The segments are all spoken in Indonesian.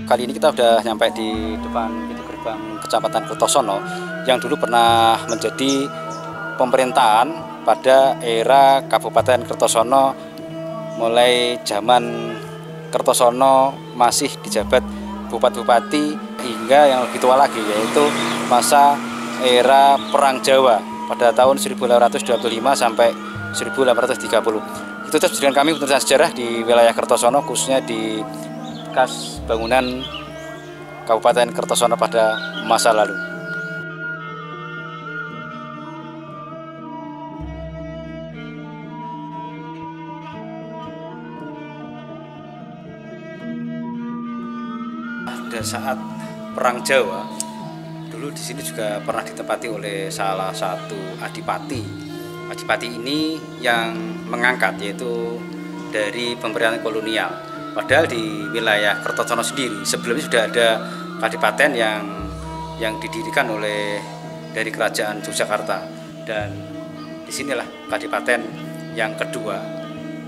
Kali ini kita udah nyampe di depan pintu gerbang Kecamatan Kertosono yang dulu pernah menjadi pemerintahan pada era Kabupaten Kertosono, mulai zaman Kertosono masih dijabat bupati-bupati hingga yang lebih tua lagi, yaitu masa era Perang Jawa pada tahun 1825 sampai 1830. Itu terus dengan kami penulisan sejarah di wilayah Kertosono, khususnya di bekas bangunan Kabupaten Kertosono pada masa lalu. Pada saat Perang Jawa, dulu di sini juga pernah ditempati oleh salah satu adipati. Adipati ini yang mengangkat, yaitu dari pemerintahan kolonial. Padahal di wilayah Kertosono sendiri sebelumnya sudah ada kadipaten yang didirikan oleh dari kerajaan Yogyakarta, dan disinilah kadipaten yang kedua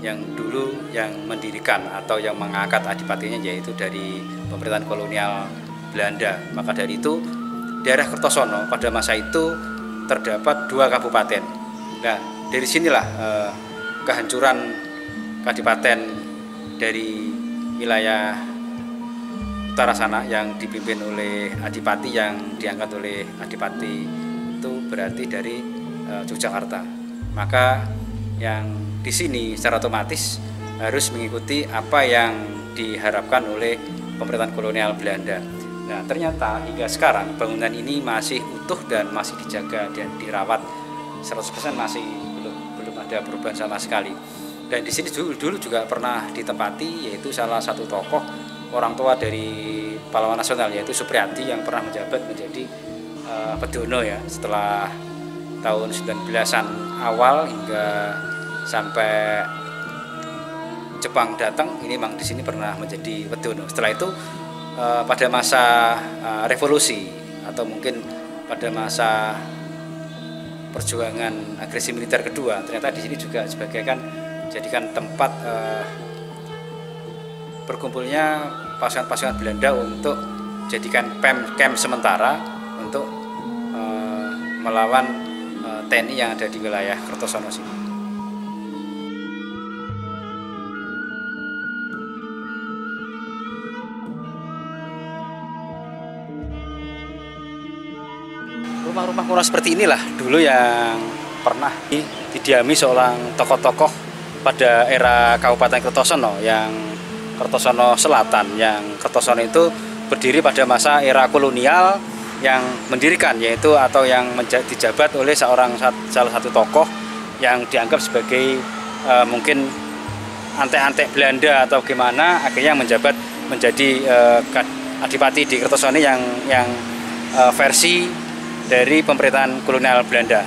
yang dulu yang mendirikan atau yang mengangkat adipatinya, yaitu dari pemerintahan kolonial Belanda. Maka dari itu daerah Kertosono pada masa itu terdapat 2 kabupaten. Nah, dari sinilah kehancuran kadipaten dari wilayah utara sana yang dipimpin oleh adipati yang diangkat oleh adipati itu berarti dari Yogyakarta. Maka yang di sini secara otomatis harus mengikuti apa yang diharapkan oleh pemerintahan kolonial Belanda. Nah, ternyata hingga sekarang bangunan ini masih utuh dan masih dijaga dan dirawat 100%, masih belum ada perubahan sama sekali. Dan di sini dulu juga pernah ditempati, yaitu salah satu tokoh orang tua dari pahlawan nasional, yaitu Supriyadi, yang pernah menjabat menjadi Pedono ya, setelah tahun 19-an awal hingga sampai Jepang datang. Ini memang di sini pernah menjadi Pedono. Setelah itu pada masa revolusi atau mungkin pada masa perjuangan agresi militer kedua, ternyata di sini juga sebagai jadikan tempat berkumpulnya pasukan-pasukan Belanda untuk jadikan camp sementara untuk melawan TNI yang ada di wilayah Kertosono sini. Rumah-rumah kuno seperti inilah dulu yang pernah didiami seorang tokoh-tokoh pada era Kabupaten Kertosono, yang Kertosono Selatan, yang Kertosono itu berdiri pada masa era kolonial yang mendirikan, yaitu atau yang dijabat oleh salah satu tokoh yang dianggap sebagai mungkin antek-antek Belanda atau gimana, akhirnya menjabat menjadi adipati di Kertosono yang versi dari pemerintahan kolonial Belanda.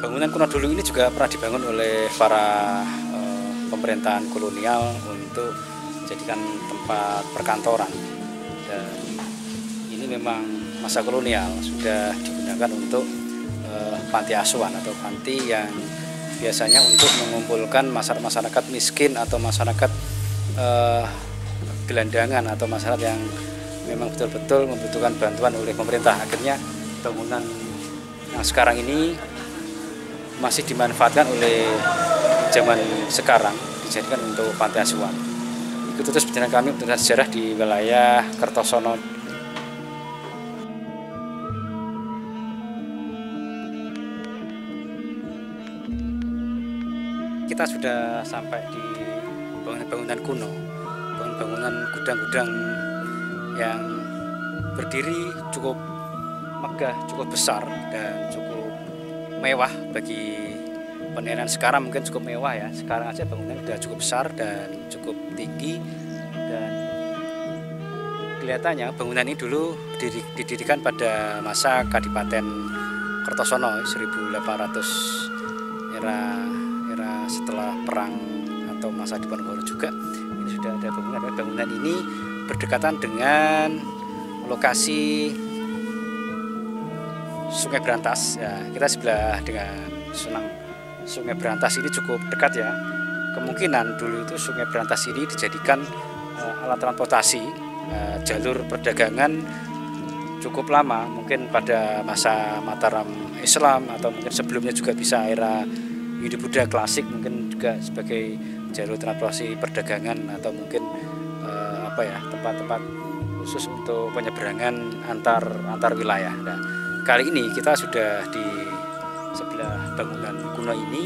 Bangunan kuno dulu ini juga pernah dibangun oleh para pemerintahan kolonial untuk dijadikan tempat perkantoran, dan ini memang masa kolonial sudah digunakan untuk panti asuhan atau panti yang biasanya untuk mengumpulkan masyarakat miskin atau masyarakat gelandangan atau masyarakat yang memang betul-betul membutuhkan bantuan oleh pemerintah. Akhirnya bangunan yang sekarang ini masih dimanfaatkan oleh zaman sekarang, dijadikan untuk panti asuhan. Itu terus perjalanan kami untuk sejarah di wilayah Kertosono. Kita sudah sampai di bangunan kuno, bangunan gudang-gudang yang berdiri cukup megah, cukup besar dan cukup mewah. Bagi penilaian sekarang mungkin cukup mewah ya. Sekarang aja bangunan sudah cukup besar dan cukup tinggi, dan kelihatannya bangunan ini dulu didirikan pada masa Kadipaten Kertosono 1800, era setelah perang atau masa Diponegoro juga. Ini sudah ada bangunan. Bangunan ini berdekatan dengan lokasi Sungai Berantas ya, kita sebelah dengan Sungai Berantas ini cukup dekat ya. Kemungkinan dulu itu Sungai Berantas ini dijadikan alat transportasi, jalur perdagangan cukup lama, mungkin pada masa Mataram Islam atau mungkin sebelumnya juga bisa era Hindu-Buddha klasik, mungkin juga sebagai jalur transportasi perdagangan atau mungkin tempat-tempat khusus untuk penyeberangan antar wilayah. Nah, kali ini kita sudah di sebelah bangunan kuno ini.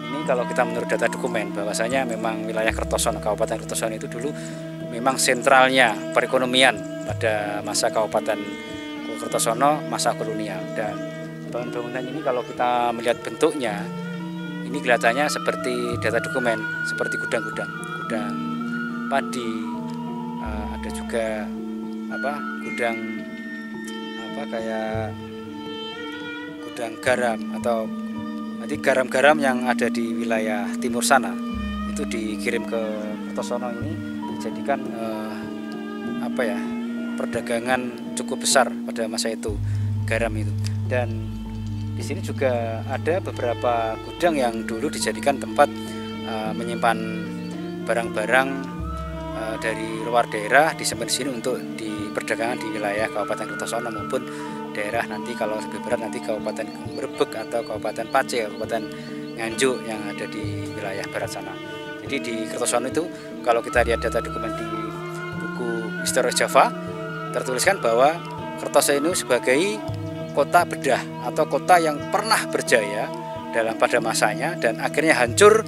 Ini kalau kita menurut data dokumen bahwasanya memang wilayah Kertosono, Kabupaten Kertosono itu dulu memang sentralnya perekonomian pada masa Kabupaten Kertosono masa kolonial. Dan bangunan ini kalau kita melihat bentuknya, ini kelihatannya seperti data dokumen, seperti gudang padi, ada juga gudang kayak gudang garam, atau nanti garam-garam yang ada di wilayah timur sana itu dikirim ke Kertosono, ini dijadikan perdagangan cukup besar pada masa itu, garam itu. Dan di sini juga ada beberapa gudang yang dulu dijadikan tempat menyimpan barang-barang dari luar daerah, disimpan di sini untuk diperdagangkan di wilayah Kabupaten Kertosono maupun daerah nanti kalau lebih berat nanti Kabupaten Mrebek atau Kabupaten Pace, Kabupaten Nganjuk yang ada di wilayah barat sana. Jadi di Kertosono itu kalau kita lihat data dokumen di buku Historia Java tertuliskan bahwa Kertosono ini sebagai kota bedah atau kota yang pernah berjaya pada masanya dan akhirnya hancur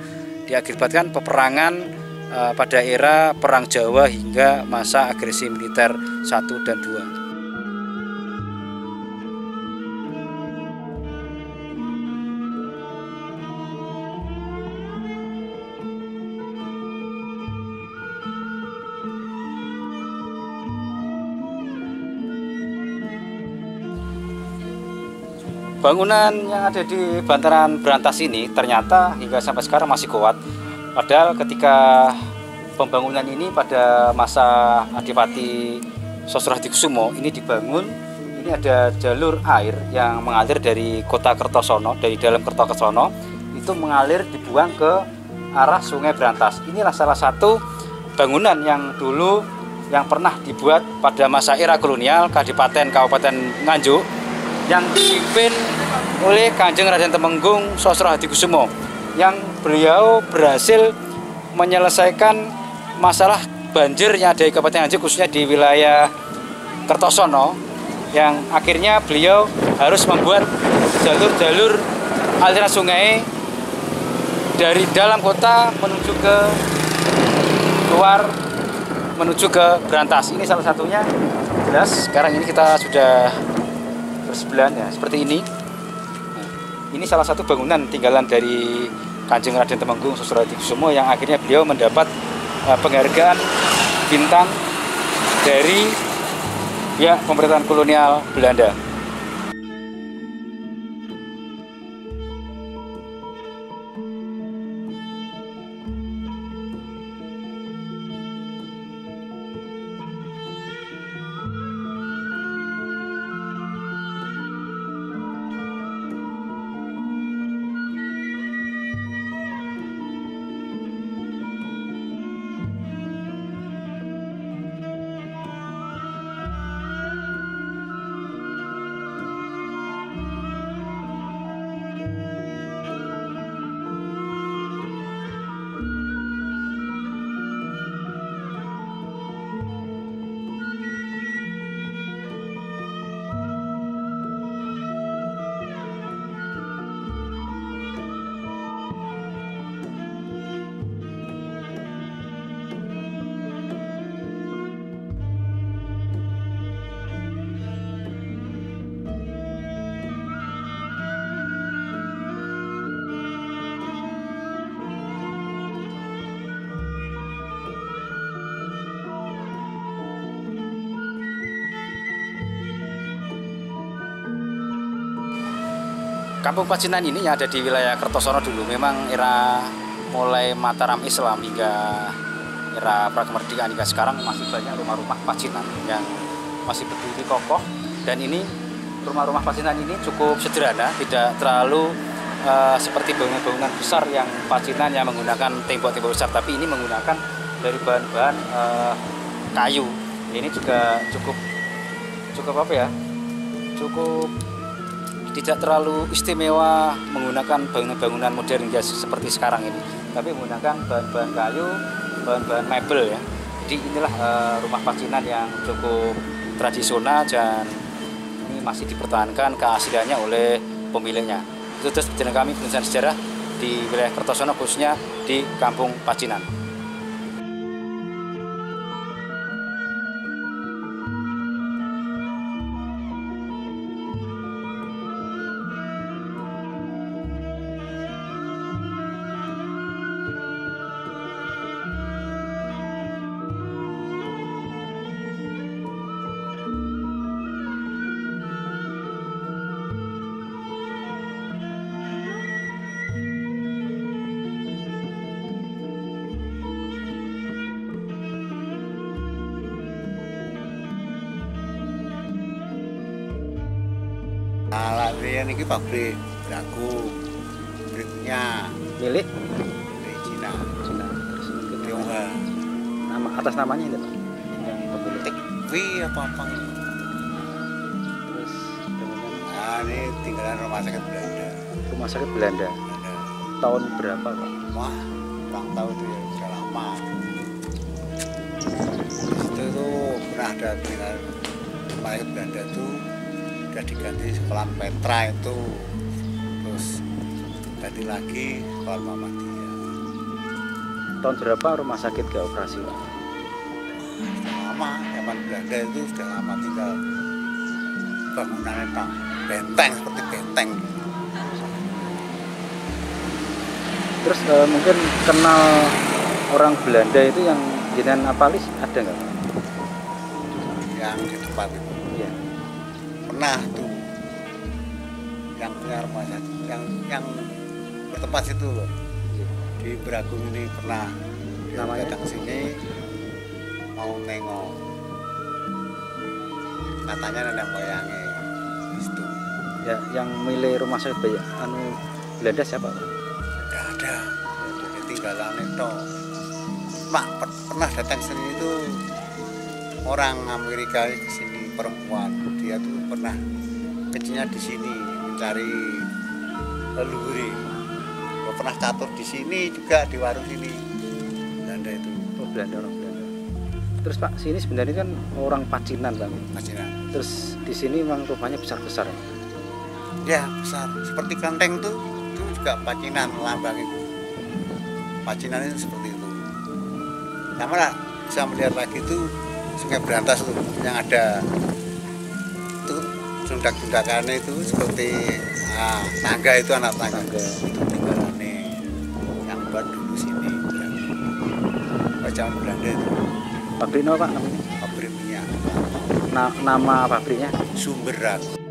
diakibatkan peperangan pada era Perang Jawa hingga masa agresi militer 1 dan 2. Bangunan yang ada di bantaran Berantas ini ternyata hingga sampai sekarang masih kuat. Padahal ketika pembangunan ini pada masa Adipati Sosro Hadikusumo ini dibangun, ini ada jalur air yang mengalir dari kota Kertosono, dari dalam kota Kertosono itu mengalir dibuang ke arah Sungai Berantas. Inilah salah satu bangunan yang dulu yang pernah dibuat pada masa era kolonial Kabupaten Nganjuk yang dipimpin oleh Kanjeng Raden Temenggung Sosro Hadikusumo, yang beliau berhasil menyelesaikan masalah banjir yang ada di Kabupaten Nganjuk khususnya di wilayah Kertosono, yang akhirnya beliau harus membuat jalur-jalur aliran sungai dari dalam kota menuju ke luar, menuju ke Berantas. Ini salah satunya. Jelas sekarang ini kita sudah bersebelahan ya, seperti ini. Ini salah satu bangunan tinggalan dari Kanjeng Raden Temenggung Sosro Hadikusumo yang akhirnya beliau mendapat penghargaan bintang dari pemerintahan kolonial Belanda. Kampung Pacinan ini yang ada di wilayah Kertosono dulu memang era mulai Mataram Islam hingga era prakemerdekaan hingga sekarang masih banyak rumah-rumah pacinan yang masih berdiri kokoh, dan ini rumah-rumah pacinan ini cukup sederhana, tidak terlalu seperti bangunan-bangunan besar yang pacinan yang menggunakan tembok-tembok besar, tapi ini menggunakan dari bahan-bahan kayu. Ini juga cukup apa ya? Cukup tidak terlalu istimewa menggunakan bangunan-bangunan modern ya seperti sekarang ini, tapi menggunakan bahan-bahan kayu, bahan-bahan mebel ya. Jadi inilah rumah pacinan yang cukup tradisional dan ini masih dipertahankan keasliannya oleh pemiliknya. Itu terus perjalanan kami penulisan sejarah di wilayah Kertosono, khususnya di Kampung Pacinan. Alat riyen iki pabrik Brago, pabriknya Milik Cina. Cina. Terus mungkin Tionghoa. nama atas namanya itu Pak, yang pemilik. Tekwi apa ini? Terus kemudian Nah, ini tinggalan rumah sakit Belanda. rumah sakit Belanda. Tahun berapa Pak? Wah, kurang tahu itu ya, sudah lama. Di situ tuh pernah ada tinggal rumah sakit Belanda tuh udah diganti sekolah Petra itu, terus ganti lagi sekolah Muhammadiyah. Tahun berapa rumah sakit gak operasi Pak? Sudah lama, zaman Belanda itu sudah lama tinggal bangunannya Pak, benteng seperti benteng. Terus mungkin kenal orang Belanda itu yang jenengan apalis ada nggak Pak? Yang di tempat itu Iya. pernah tuh yang punya rumah sakit yang bertempat situ loh, di Bragung ini pernah dia Namanya? datang ke sini mau nengok, katanya nenek moyangnya di situ. Ya, yang milih rumah sakit Belanda siapa Pak? Nggak ada, jadi tinggalan itu. Mak pernah datang ke sini itu orang Amerika ke sini, perempuan, dia tuh pernah kecilnya di sini mencari leluhur. Pernah catur di sini juga, di warung sini Belanda itu. Oh, Belanda, orang Belanda. Terus Pak, sini sebenarnya kan orang Pacinan Pak. Pacinan. Terus di sini memang rumahnya besar-besar ya? Ya besar, seperti kelenteng tuh, itu juga Pacinan, lambang itu. Pacinan itu seperti itu. Yang mana bisa melihat lagi itu Sungai Berantas tuh, yang ada itu jundak-jundakannya itu seperti tangga, itu anak tangga. Itu tinggalannya yang buat dulu sini. Zaman Belanda itu. Pabrik apa Pak namanya? Pabrik minyak. Nama pabriknya? Sumber Ragu.